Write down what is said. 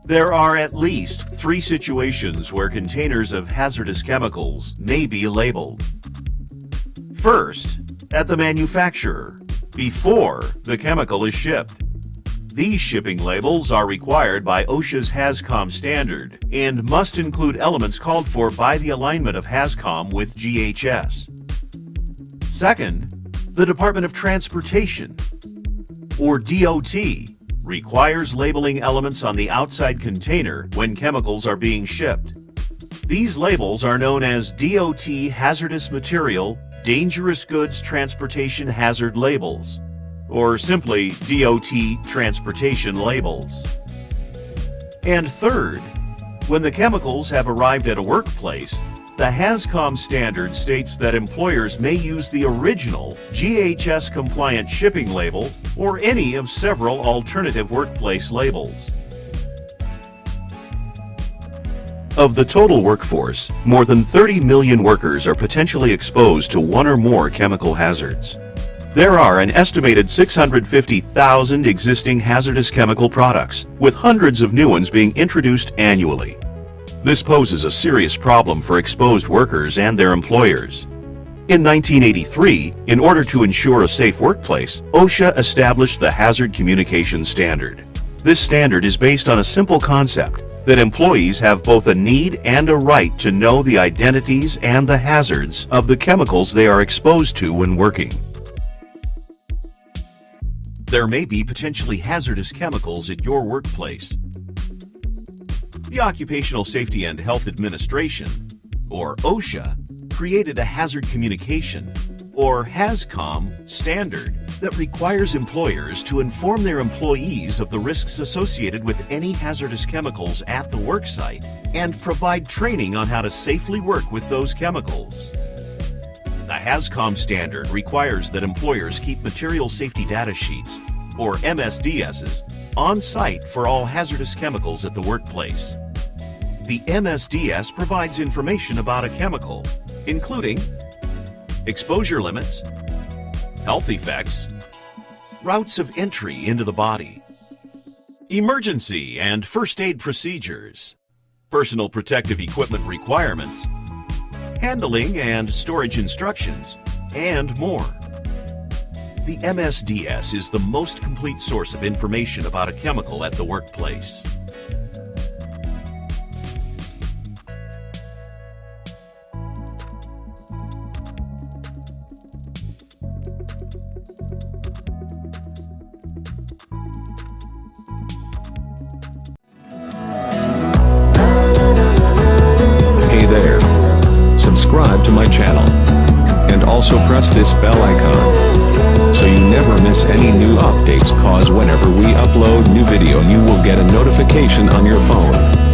There are at least 3 situations where containers of hazardous chemicals may be labeled. First, at the manufacturer, before the chemical is shipped. These shipping labels are required by OSHA's HAZCOM standard and must include elements called for by the alignment of HAZCOM with GHS. Second, the Department of Transportation, or DOT, requires labeling elements on the outside container when chemicals are being shipped. These labels are known as DOT Hazardous Material Dangerous Goods Transportation Hazard Labels, or simply DOT Transportation Labels. And third, when the chemicals have arrived at a workplace, the HAZCOM standard states that employers may use the original GHS-compliant shipping label or any of several alternative workplace labels. Of the total workforce, more than 30 million workers are potentially exposed to one or more chemical hazards. There are an estimated 650,000 existing hazardous chemical products, with hundreds of new ones being introduced annually. This poses a serious problem for exposed workers and their employers. In 1983, in order to ensure a safe workplace, OSHA established the Hazard Communication Standard. This standard is based on a simple concept that employees have both a need and a right to know the identities and the hazards of the chemicals they are exposed to when working. There may be potentially hazardous chemicals at your workplace. The Occupational Safety and Health Administration, or OSHA, created a Hazard Communication, or HAZCOM, standard that requires employers to inform their employees of the risks associated with any hazardous chemicals at the worksite and provide training on how to safely work with those chemicals. The HAZCOM standard requires that employers keep material safety data sheets, or MSDSs, on site for all hazardous chemicals at the workplace. The MSDS provides information about a chemical, including exposure limits, health effects, routes of entry into the body, emergency and first aid procedures, personal protective equipment requirements, handling and storage instructions, and more. The MSDS is the most complete source of information about a chemical at the workplace. Hey there. Subscribe to my channel. And also press this bell icon, so you never miss any new updates, cause whenever we upload new video you will get a notification on your phone.